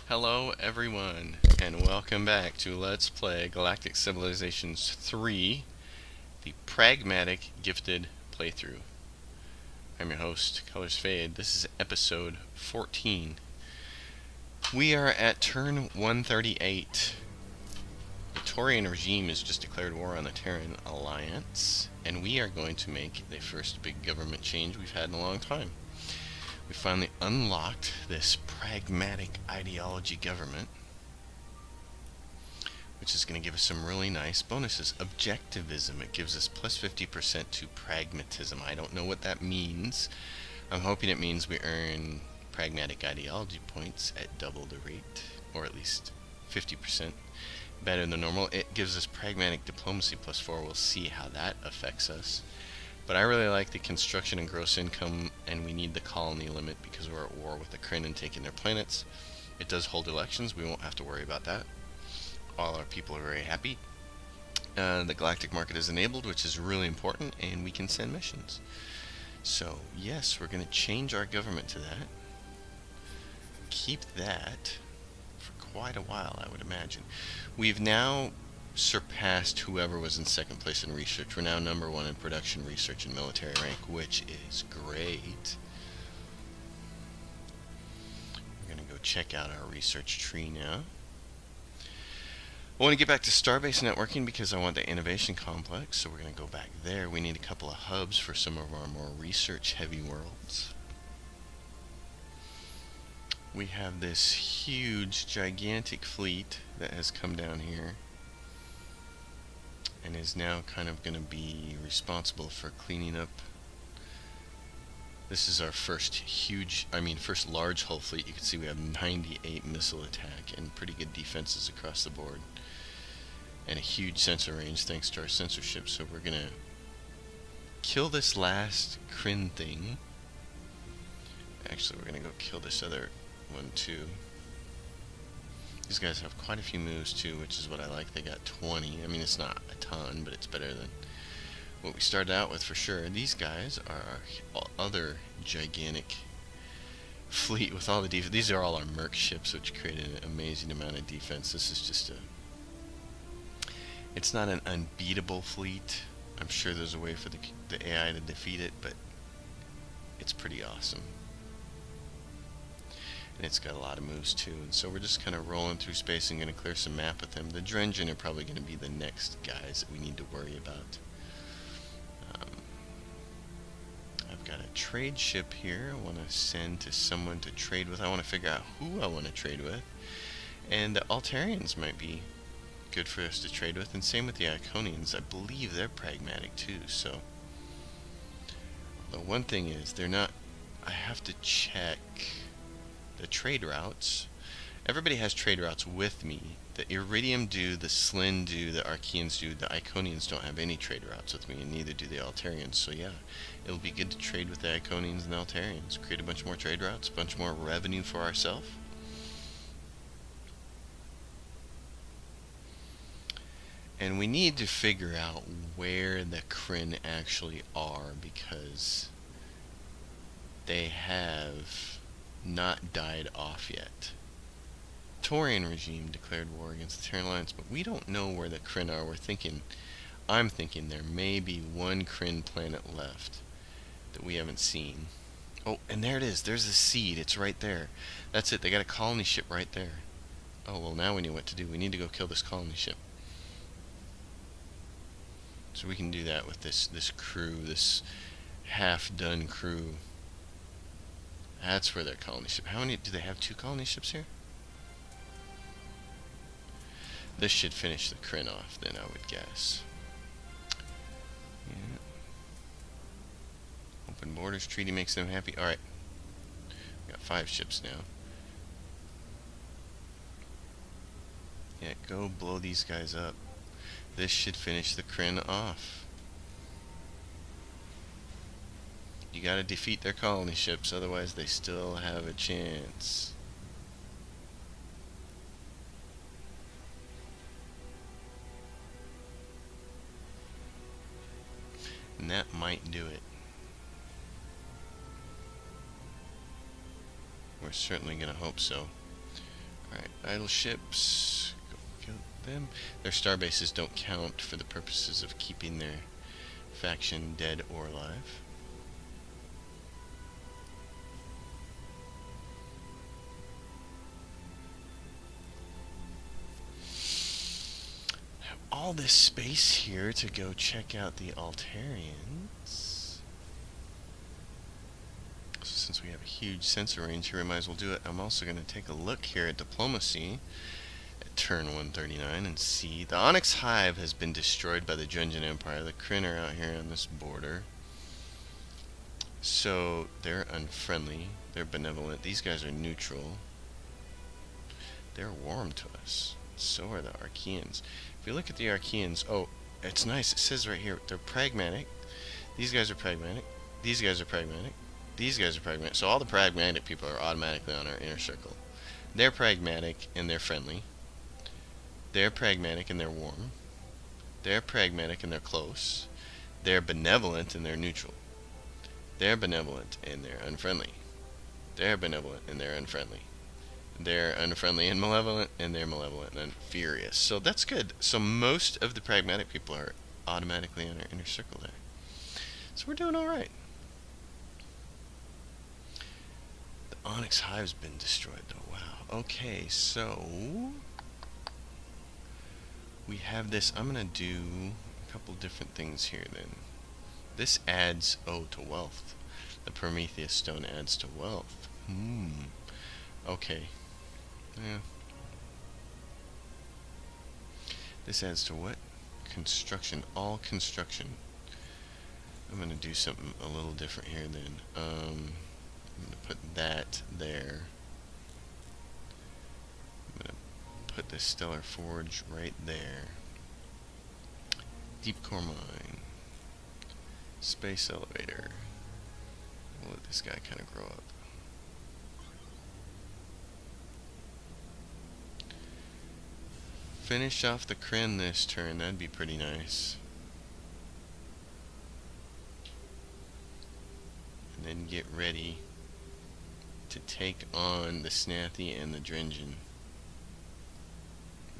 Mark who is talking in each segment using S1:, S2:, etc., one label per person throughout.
S1: Hello everyone, and welcome back to Let's Play Galactic Civilizations 3, the Pragmatic Gifted Playthrough. I'm your host, Colors Fade. This is episode 14. We are at turn 138. The Taurian regime has just declared war on the Terran Alliance, and we are going to make the first big government change we've had in a long time. We finally unlocked this Pragmatic Ideology government, which is going to give us some really nice bonuses. Objectivism, it gives us plus 50% to pragmatism. I don't know what that means. I'm hoping it means we earn Pragmatic Ideology points at double the rate, or at least 50% better than normal. It gives us Pragmatic Diplomacy plus 4. We'll see how that affects us. But I really like the construction and gross income, and we need the colony limit because we're at war with the Kryn and taking their planets. It does hold elections. We won't have to worry about that. All our people are very happy. The galactic market is enabled, which is really important, and we can send missions. So, yes, we're going to change our government to that. Keep that for quite a while, I would imagine. We've now surpassed whoever was in second place in research. We're now number one in production, research, and military rank, which is great. We're going to go check out our research tree now. I want to get back to Starbase networking because I want the innovation complex, so we're going to go back there. We need a couple of hubs for some of our more research-heavy worlds. We have this huge, gigantic fleet that has come down here and is now kind of going to be responsible for cleaning up. This is our first large hull fleet. You can see we have 98 missile attack and pretty good defenses across the board, and a huge sensor range thanks to our censorship. So we're going to kill this last Kryn thing. Actually, we're going to go kill this other one too. These guys have quite a few moves too, which is what I like. They got 20. I mean, it's not a ton, but it's better than what we started out with for sure. These guys are our other gigantic fleet with all the defense. These are all our merc ships, which create an amazing amount of defense. This is just it's not an unbeatable fleet. I'm sure there's a way for the AI to defeat it, but it's pretty awesome. And it's got a lot of moves too, and so we're just kind of rolling through space and going to clear some map with them. The Drengen are probably going to be the next guys that we need to worry about. I've got a trade ship here I want to send to someone to trade with. I want to figure out who I want to trade with, and the Altarians might be good for us to trade with, and same with the Iconians. I believe they're pragmatic too. So the one thing is they're not. I have to check the trade routes. Everybody has trade routes with me. The Iridium do, the Slin do, the Archeans do. The Iconians don't have any trade routes with me, and neither do the Altarians. So yeah, it'll be good to trade with the Iconians and the Altarians. Create a bunch more trade routes, a bunch more revenue for ourselves. And we need to figure out where the Kryn actually are, because they have not died off yet. Taurian regime declared war against the Terran Alliance, but we don't know where the Kryn are. I'm thinking there may be one Kryn planet left that we haven't seen. Oh, and there it is. There's a seed. It's right there. That's it. They got a colony ship right there. Oh, well, now we know what to do. We need to go kill this colony ship. So we can do that with this crew, this half-done crew. That's where their colony ship. How many do they have? 2 colony ships here? This should finish the Kryn off, then, I would guess. Yeah. Open borders treaty makes them happy. Alright. We got 5 ships now. Yeah, go blow these guys up. This should finish the Kryn off. You gotta defeat their colony ships, otherwise they still have a chance. And that might do it. We're certainly going to hope so. Alright, idle ships. Go kill them. Their star bases don't count for the purposes of keeping their faction dead or alive. Have all this space here to go check out the Altarians. Since we have a huge sensor range here, we might as well do it. I'm also going to take a look here at diplomacy at turn 139 and see the Onyx Hive has been destroyed by the Drungeon Empire. The Kryn are out here on this border, so they're unfriendly, they're benevolent. These guys are neutral, they're warm to us. So are the Archaeans. If you look at the Archaeans, oh, it's nice, it says right here they're pragmatic. These guys are pragmatic, these guys are pragmatic, these guys are pragmatic. So all the pragmatic people are automatically on our inner circle. They're pragmatic and they're friendly. They're pragmatic and they're warm. They're pragmatic and they're close. They're benevolent and they're neutral. They're benevolent and they're unfriendly. They're benevolent and they're unfriendly. They're unfriendly and malevolent, and they're malevolent and furious. So that's good. So most of the pragmatic people are automatically in our inner circle there. So we're doing alright. Onyx Hive's been destroyed though. Wow. Okay, so we have this. I'm gonna do a couple different things here then. This adds to wealth. The Prometheus stone adds to wealth. Okay. Yeah. This adds to what? Construction. All construction. I'm gonna do something a little different here then. I'm going to put that there. I'm going to put the Stellar Forge right there. Deep Core Mine. Space Elevator. We'll let this guy kind of grow up. Finish off the Kryn this turn. That'd be pretty nice. And then get ready to take on the Snathi and the Drungeon.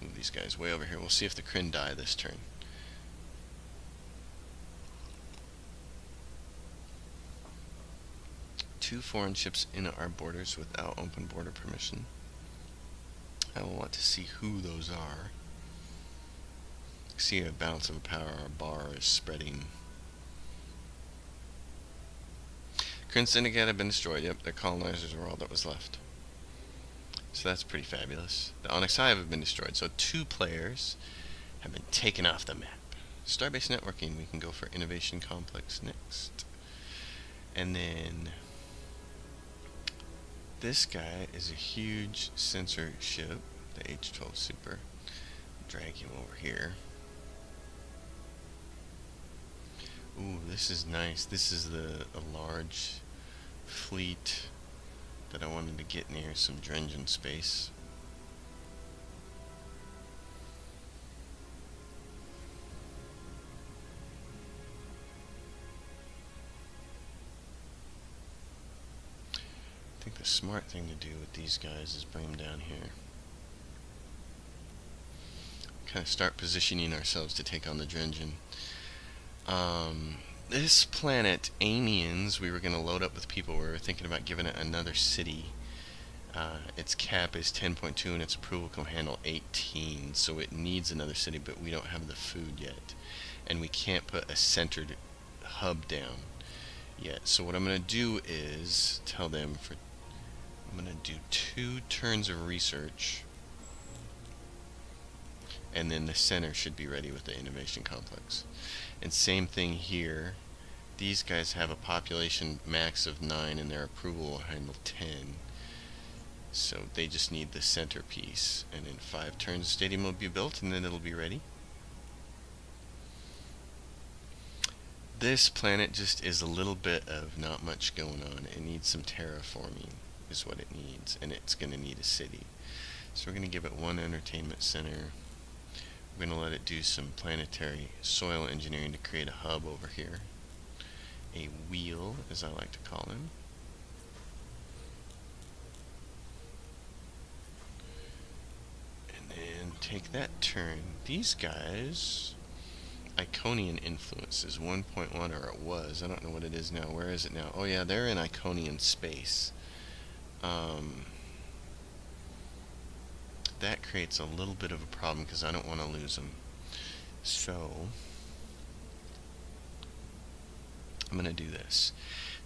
S1: Move these guys way over here. We'll see if the Kryn die this turn. Two foreign ships in our borders without open border permission. I will want to see who those are. See a balance of power. Our bar is spreading. Kryn Syndicate have been destroyed. Yep, their colonizers were all that was left. So that's pretty fabulous. The Onyx Hive have been destroyed. So 2 players have been taken off the map. Starbase networking. We can go for Innovation Complex next. And then this guy is a huge sensor ship, the H-12 Super. Drag him over here. Ooh, this is nice. This is a large fleet that I wanted to get near some Drungeon space. I think the smart thing to do with these guys is bring them down here. Kind of start positioning ourselves to take on the Drungeon. This planet, Amiens, we were going to load up with people. We were thinking about giving it another city. Its cap is 10.2 and its approval can handle 18, so it needs another city, but we don't have the food yet. And we can't put a centered hub down yet. So what I'm going to do is tell them I'm going to do 2 turns of research, and then the center should be ready with the Innovation Complex. And same thing here. These guys have a population max of 9 and their approval will handle 10. So they just need the centerpiece. And in 5 turns the stadium will be built and then it'll be ready. This planet just is a little bit of not much going on. It needs some terraforming is what it needs. And it's going to need a city. So we're going to give it 1 entertainment center. We're going to let it do some planetary soil engineering to create a hub over here. A wheel, as I like to call him. take that turn. These guys, Iconian influence is 1.1, or it was. I don't know what it is now. Where is it now? Oh yeah, they're in Iconian space. That creates a little bit of a problem because I don't want to lose them. So I'm going to do this.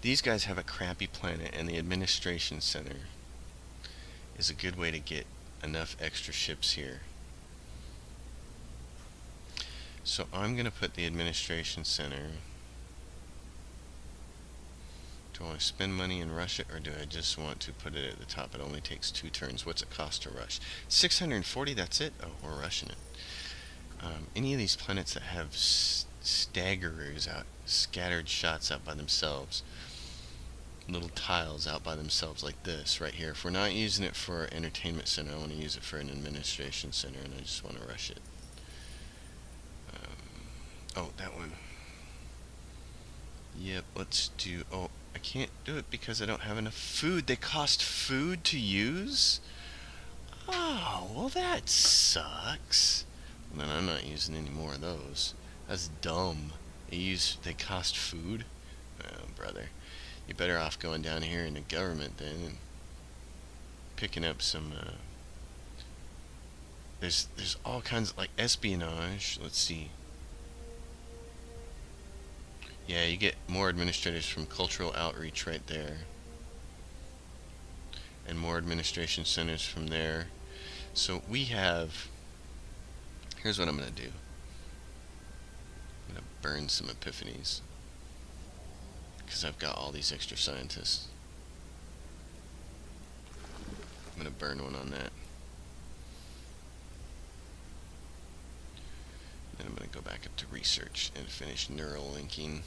S1: These guys have a crappy planet, and the administration center is a good way to get enough extra ships here. So I'm going to put the administration center. Do I want to spend money and rush it, or do I just want to put it at the top? It only takes 2 turns. What's it cost to rush? 640, that's it? Oh, we're rushing it. Any of these planets that have staggerers out, scattered shots out by themselves, little tiles out by themselves like this right here. If we're not using it for entertainment center, I want to use it for an administration center, and I just want to rush it. Oh, that one. Yep, let's do... Oh, I can't do it because I don't have enough food. They cost food to use? Oh, well that sucks. Well, then I'm not using any more of those. That's dumb. They cost food? Oh, brother. You're better off going down here in the government then and picking up some, There's all kinds of, like, espionage. Let's see. Yeah, you get more administrators from cultural outreach right there. And more administration centers from there. So we have... Here's what I'm going to do. I'm going to burn some epiphanies. Because I've got all these extra scientists. I'm going to burn one on that. Then I'm going to go back up to research and finish neural linking.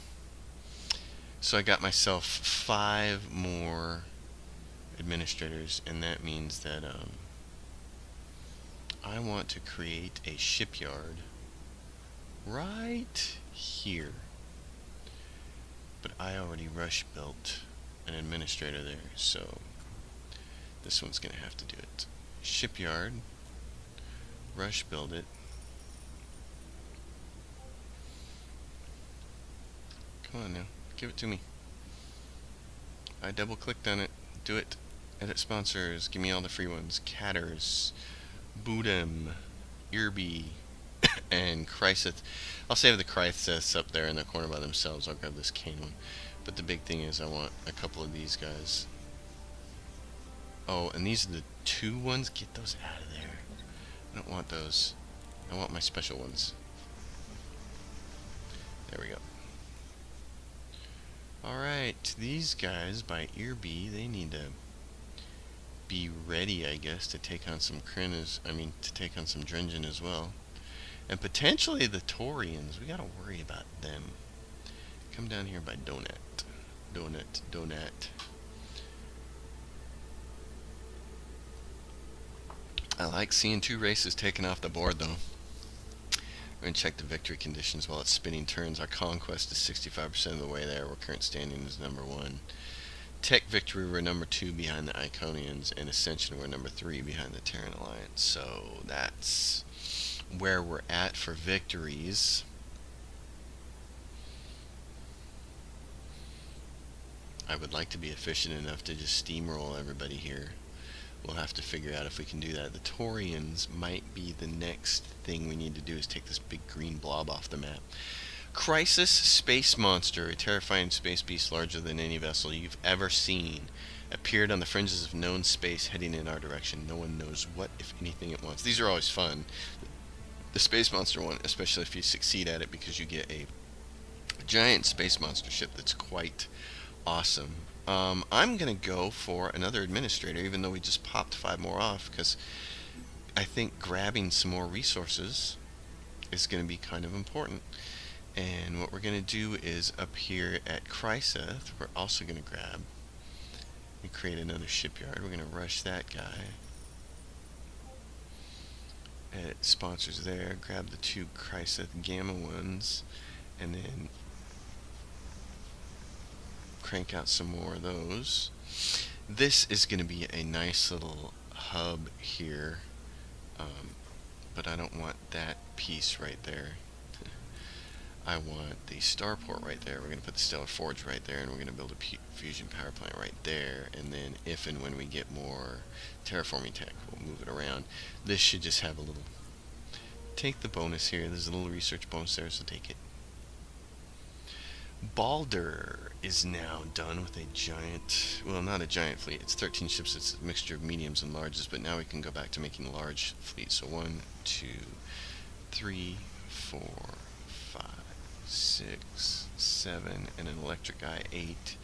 S1: So I got myself 5 more administrators, and that means that I want to create a shipyard right here. But I already rush built an administrator there, so this one's going to have to do it. Shipyard, rush build it. Come on now, give it to me. I double clicked on it. Do it. Edit sponsors. Give me all the free ones. Catters, Budem, Irby, and Chrysith. I'll save the Chrysiths up there in the corner by themselves. I'll grab this cane one. But the big thing is I want a couple of these guys. Oh, and these are the 2 ones? Get those out of there. I don't want those. I want my special ones. There we go. Alright, these guys by Irby, they need to be ready, I guess, to take on some to take on some Drengen as well. And potentially the Taurians, we gotta worry about them. Come down here by Donut. Donut. I like seeing 2 races taken off the board, though. We're going to check the victory conditions while it's spinning turns. Our conquest is 65% of the way there. Our current standing is number 1. Tech victory, we're number 2 behind the Iconians. And Ascension, we're number 3 behind the Terran Alliance. So that's where we're at for victories. I would like to be efficient enough to just steamroll everybody here. We'll have to figure out if we can do that. The Taurians might be the next thing we need to do, is take this big green blob off the map. Crisis Space Monster, a terrifying space beast larger than any vessel you've ever seen, appeared on the fringes of known space heading in our direction. No one knows what, if anything, it wants. These are always fun. The Space Monster one, especially if you succeed at it, because you get a giant space monster ship that's quite awesome. I'm going to go for another administrator, even though we just popped 5 more off, because I think grabbing some more resources is going to be kind of important. And what we're going to do is up here at Chrysith, we're also going to grab and create another shipyard. We're going to rush that guy. Edit sponsors there, grab the 2 Chrysith Gamma ones, and then crank out some more of those. This is going to be a nice little hub here. but I don't want that piece right there. I want the starport right there. We're going to put the Stellar Forge right there, and we're going to build a fusion power plant right there. And then if and when we get more terraforming tech, we'll move it around. This should just have a little... Take the bonus here. There's a little research bonus there, so take it. Balder is now done with a giant... Well, not a giant fleet. It's 13 ships. It's a mixture of mediums and larges, but now we can go back to making large fleets. So 1, 2, 3, 4... 6, 7, and an electric guy 8.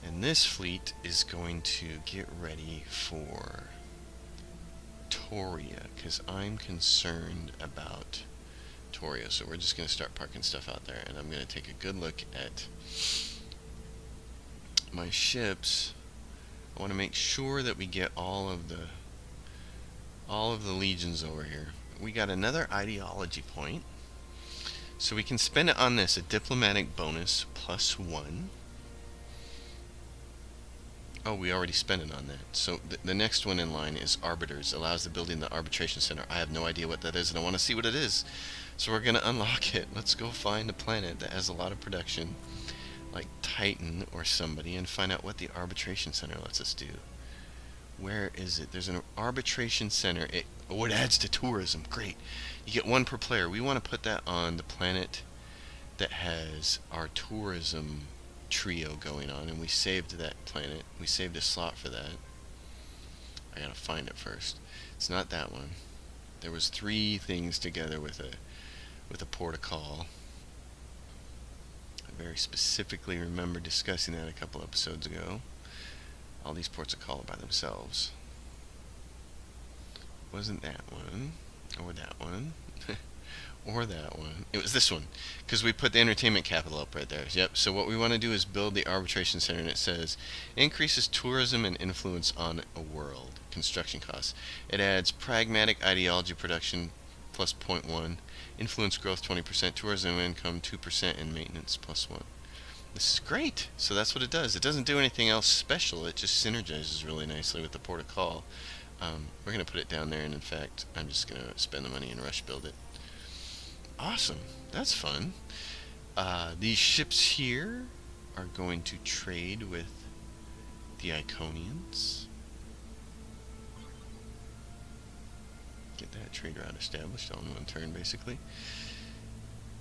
S1: And this fleet is going to get ready for Toria, because I'm concerned about Toria. So we're just going to start parking stuff out there, and I'm going to take a good look at my ships. I want to make sure that we get all of the legions over here. We got another ideology point. So we can spend it on this, a diplomatic bonus +1. Oh, we already spent it on that. So the next one in line is arbiters. Allows the building the arbitration center. I have no idea what that is, and I want to see what it is. So we're going to unlock it. Let's go find a planet that has a lot of production, like Titan or somebody, and find out what the arbitration center lets us do. Where is it? There's an arbitration center. It adds to tourism. Great. You get 1 per player. We want to put that on the planet that has our tourism trio going on, and we saved that planet. We saved a slot for that. I gotta find it first. It's not that one. There was 3 things together with a port of call. I very specifically remember discussing that a couple episodes ago. All these ports of call are by themselves. Wasn't that one, or that one, or that one. It was this one, because we put the entertainment capital up right there. Yep, so what we want to do is build the arbitration center, and it says, increases tourism and influence on a world. Construction costs. It adds pragmatic ideology production plus 0.1, influence growth 20%, tourism income 2%, and maintenance +1. This is great. So that's what it does. It doesn't do anything else special. It just synergizes really nicely with the port of call. We're going to put it down there, and in fact, I'm just going to spend the money and rush build it. Awesome. That's fun. These ships here are going to trade with the Iconians. Get that trade route established all in 1 turn, basically.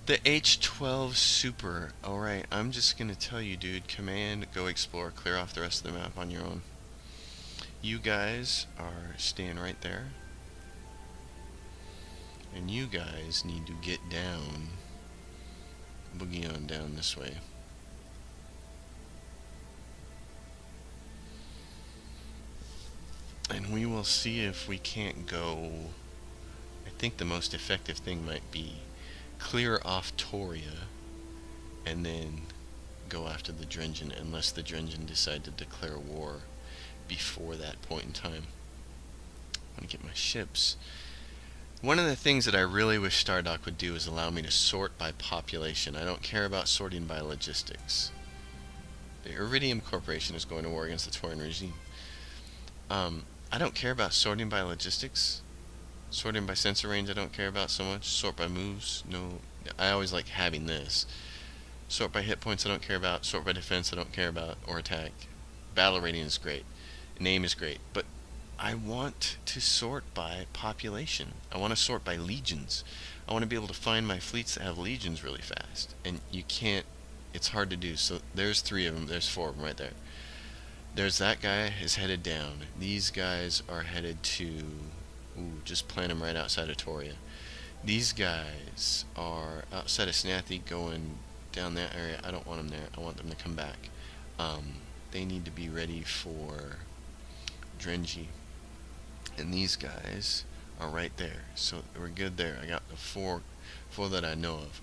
S1: The H-12 Super. Alright, I'm just going to tell you, dude, command, go explore, clear off the rest of the map on your own. You guys are staying right there. And you guys need to get down, boogie on down this way. And we will see if we can't go. I think the most effective thing might be clear off Toria and then go after the Drengen, unless the Drengen decide to declare war before that point in time. I want to get my ships. One of the things that I really wish Stardock would do is allow me to sort by population. I don't care about sorting by logistics. The Iridium Corporation is going to war against the Taurian regime. I don't care about sorting by logistics. Sorting by sensor range I don't care about so much. Sort by moves, no. I always like having this. Sort by hit points I don't care about. Sort by defense I don't care about, or attack. Battle rating is great. Name is great. But I want to sort by population. I want to sort by legions. I want to be able to find my fleets that have legions really fast. And you can't, it's hard to do. So there's 3 of them, there's 4 of them right there. There's that guy is headed down. These guys are headed to, just plant them right outside of Toria. These guys are outside of Snathi going down that area. I don't want them there. I want them to come back. They need to be ready for Drengi. And these guys are right there. So we're good there. I got the four that I know of.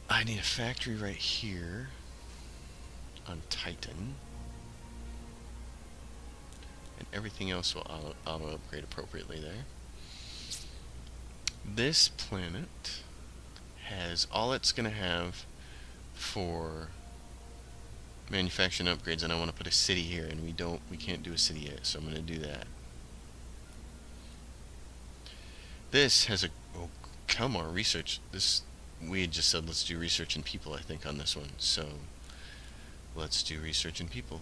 S1: I need a factory right here on Titan. And everything else will auto upgrade appropriately there. This planet has all it's going to have for manufacturing upgrades, and I want to put a city here, and we can't do a city yet, so I'm going to do that. This has a... Oh, come on, research. This... We had just said let's do research in people, I think, on this one. So, let's do research in people.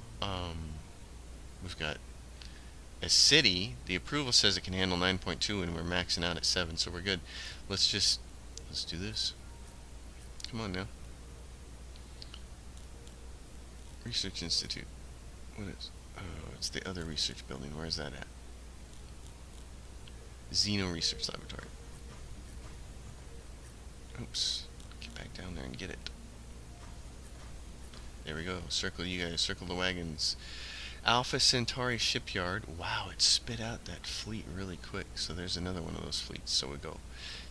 S1: We've got a city. The approval says it can handle 9.2 and we're maxing out at 7, so we're good. Let's do this. Come on now. Research Institute. What is... Oh, it's the other research building. Where is that at? Xeno Research Laboratory. Oops. Get back down there and get it. There we go. Circle, you guys. Circle the wagons. Alpha Centauri Shipyard. Wow, it spit out that fleet really quick. So there's another one of those fleets. So we go.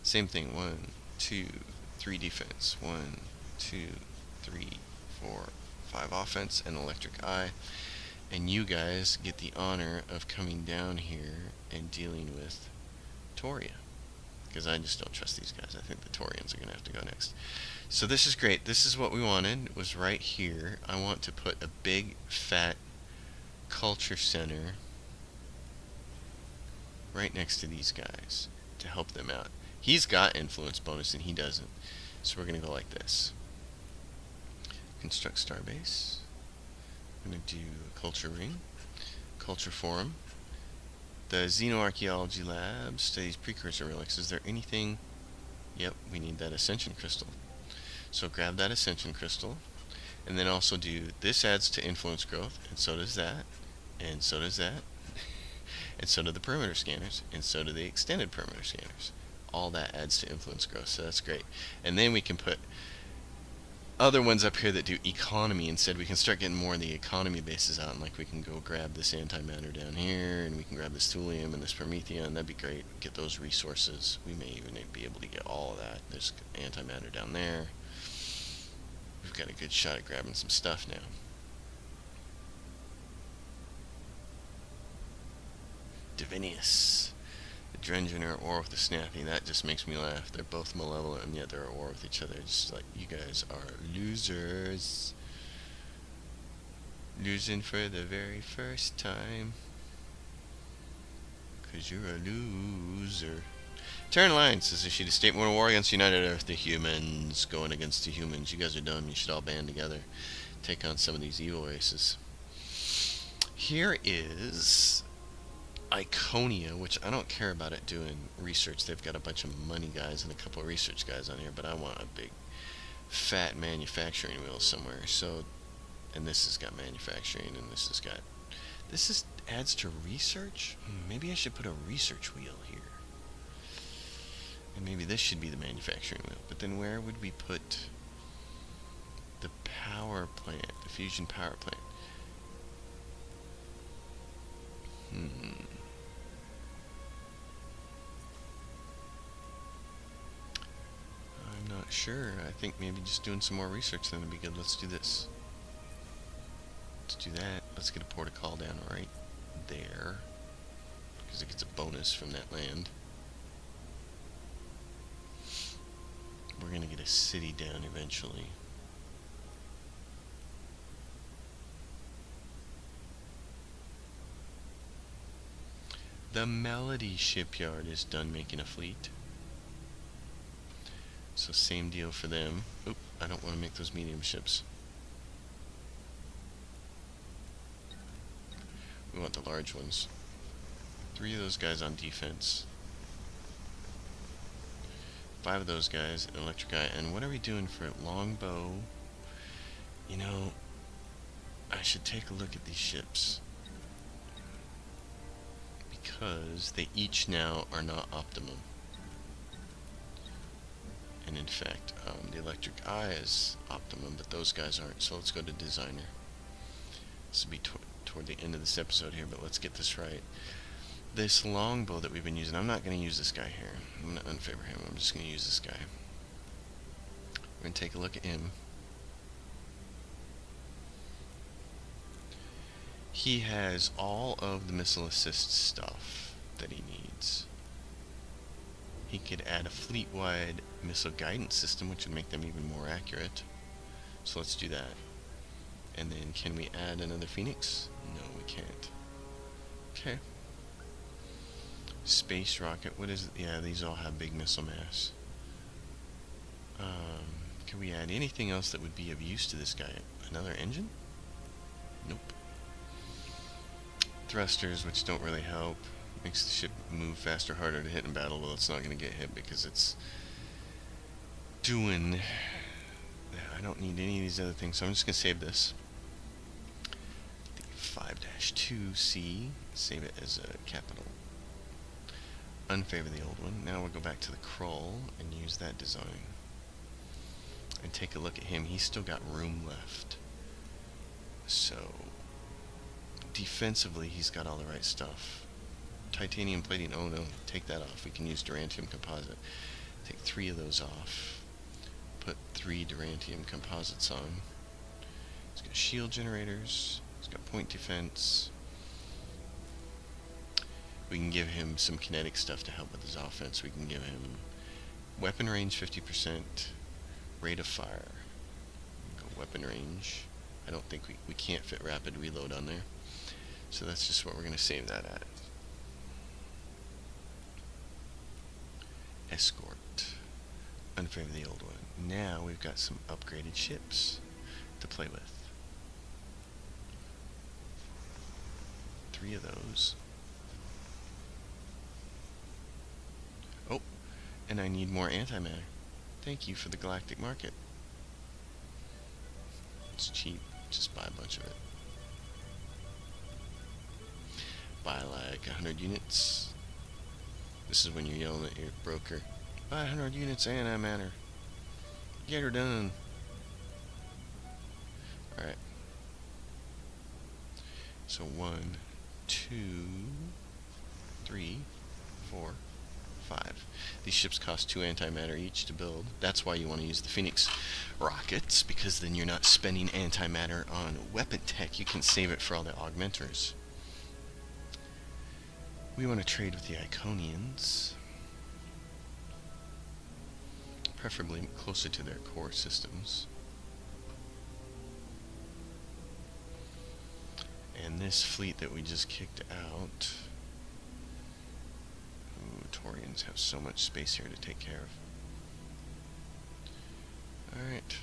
S1: Same thing. 1, 2, 3 defense. 1, 2, 3, 4, 5 offense and electric eye. And you guys get the honor of coming down here and dealing with Toria. Because I just don't trust these guys. I think the Torians are going to have to go next. So this is great. This is what we wanted. It was right here. I want to put a big, fat culture center right next to these guys to help them out. He's got influence bonus and he doesn't. So we're going to go like this. Construct starbase. I'm going to do a culture ring. Culture forum. The Xenoarchaeology Lab studies precursor relics. Is there anything? Yep, we need that ascension crystal. So grab that ascension crystal, and then also do this adds to influence growth, and so does that, and so does that, and so do the perimeter scanners, and so do the extended perimeter scanners. All that adds to influence growth, so that's great. And then we can put other ones up here that do economy instead. We can start getting more of the economy bases out, and like we can go grab this antimatter down here, and we can grab this thulium and this promethean. That'd be great. Get those resources. We may even be able to get all of that. There's antimatter down there. We've got a good shot at grabbing some stuff now. Divinius. The Drengen are at war with the Snappy. That just makes me laugh. They're both malevolent and yet they're at war with each other. Just like, you guys are losers. Losing for the very first time. 'Cause you're a loser. Terran Alliance has issued a statement of war against United Earth. The humans going against the humans. You guys are dumb. You should all band together. Take on some of these evil races. Here is Iconia, which I don't care about it doing research. They've got a bunch of money guys and a couple of research guys on here, but I want a big fat manufacturing wheel somewhere. So, and this has got manufacturing, and this has got, adds to research. Maybe I should put a research wheel here, and maybe this should be the manufacturing wheel. But then where would we put the power plant, the fusion power plant? I'm not sure. I think maybe just doing some more research then would be good. Let's do this. Let's do that. Let's get a port of call down right there, because it gets a bonus from that land. We're going to get a city down eventually. The Melody Shipyard is done making a fleet. So same deal for them. Oop, I don't want to make those medium ships. We want the large ones. 3 of those guys on defense. 5 of those guys in electric eye. And what are we doing for longbow? You know, I should take a look at these ships, because they each now are not optimum. And in fact, the electric eye is optimum, but those guys aren't. So let's go to designer. This will be toward the end of this episode here, but let's get this right. This longbow that we've been using, I'm not going to use this guy here. I'm going to unfavor him. I'm just going to use this guy. We're going to take a look at him. He has all of the missile assist stuff that he needs. He could add a fleet-wide missile guidance system, which would make them even more accurate. So let's do that. And then can we add another Phoenix? No, we can't. Okay. Space rocket. What is it? Yeah, these all have big missile mass. Can we add anything else that would be of use to this guy? Another engine? Nope. Thrusters, which don't really help. Makes the ship move faster, harder to hit in battle. Well, it's not going to get hit because it's doing... I don't need any of these other things, so I'm just going to save this. The 5-2C, save it as a capital. Unfavor the old one. Now we'll go back to the Krull and use that design. And take a look at him. He's still got room left. So, defensively, he's got all the right stuff. Titanium plating, oh no, take that off. We can use Durantium composite. Take 3 of those off. Put 3 Durantium composites on. He's got shield generators. He's got point defense. We can give him some kinetic stuff to help with his offense. We can give him weapon range 50%, rate of fire. Go weapon range. I don't think we can't fit rapid reload on there. So that's just what we're going to save that at. Escort. Unfavor the old one. Now we've got some upgraded ships to play with. 3 of those. Oh, and I need more antimatter. Thank you for the galactic market. It's cheap. Just buy a bunch of it. Buy like 100 units. This is when you're yelling at your broker. Buy 100 units antimatter. Get her done. Alright. So 1, 2, 3, 4, 5. These ships cost 2 antimatter each to build. That's why you want to use the Phoenix rockets, because then you're not spending antimatter on weapon tech. You can save it for all the augmenters. We want to trade with the Iconians, preferably closer to their core systems. And this fleet that we just kicked out, ooh, Taurians have so much space here to take care of. Alright.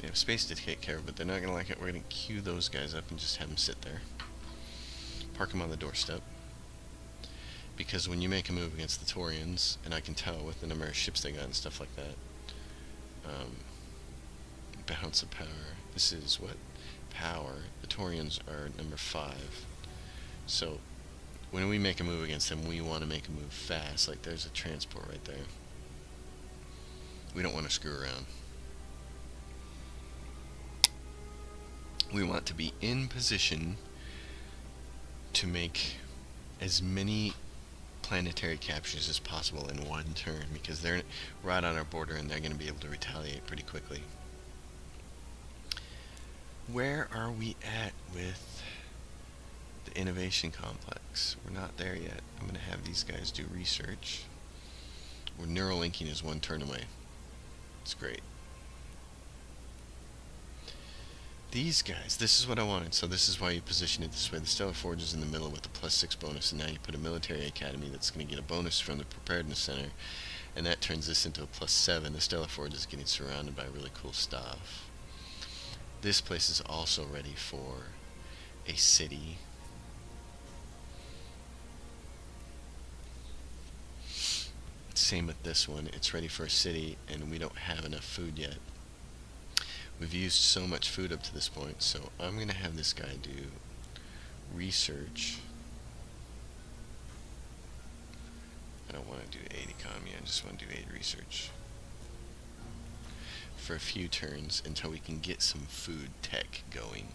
S1: They have space to take care of, but they're not going to like it. We're going to queue those guys up and just have them sit there. Park them on the doorstep. Because when you make a move against the Taurians, and I can tell with the number of ships they got and stuff like that, balance of power. This is what? Power. The Taurians are number 5. So when we make a move against them, we want to make a move fast. Like there's a transport right there. We don't want to screw around. We want to be in position to make as many planetary captures as possible in one turn, because they're right on our border and they're going to be able to retaliate pretty quickly. Where are we at with the innovation complex? We're not there yet. I'm going to have these guys do research. Where neurolinking is 1 turn away. It's great. These guys, this is what I wanted, so this is why you position it this way. The Stellar Forge is in the middle with the +6 bonus, and now you put a military academy that's going to get a bonus from the Preparedness Center, and that turns this into a +7. The Stellar Forge is getting surrounded by really cool stuff. This place is also ready for a city. Same with this one, it's ready for a city, and we don't have enough food yet. We've used so much food up to this point, so I'm going to have this guy do research. I don't want to do 8 economy, I just want to do 8 research. For a few turns until we can get some food tech going.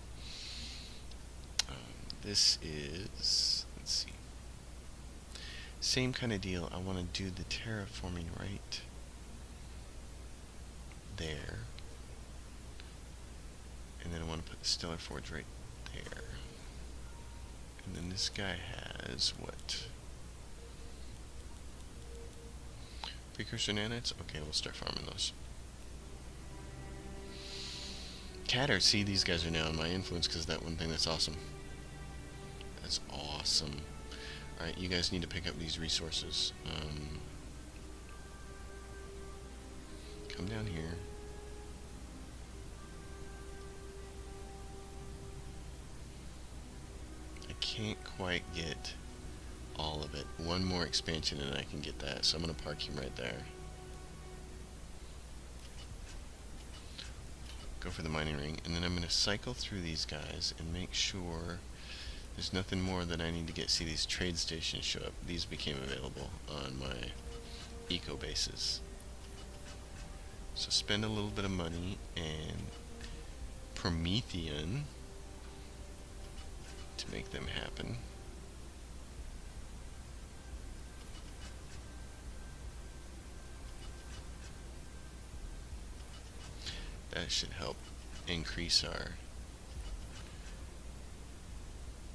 S1: This is, let's see, same kind of deal. I want to do the terraforming right there. And then I want to put the Stellar Forge right there. And then this guy has what? Precursor nanites? Okay, we'll start farming those. Catter, see, these guys are now in my influence because of that one thing. That's awesome. That's awesome. Alright, you guys need to pick up these resources. Come down here. I can't quite get all of it. One more expansion and I can get that, so I'm going to park him right there. Go for the mining ring, and then I'm going to cycle through these guys and make sure there's nothing more that I need to get. See, these trade stations show up. These became available on my eco bases. So spend a little bit of money and Promethean to make them happen. That should help increase our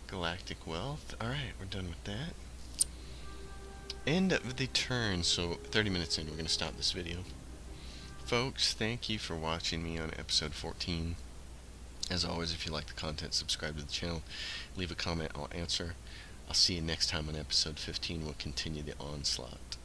S1: galactic wealth. Alright, we're done with that. End of the turn, so 30 minutes in, we're going to stop this video. Folks, thank you for watching me on episode 14. As always, if you like the content, subscribe to the channel. Leave a comment, I'll answer. I'll see you next time on episode 15. We'll continue the onslaught.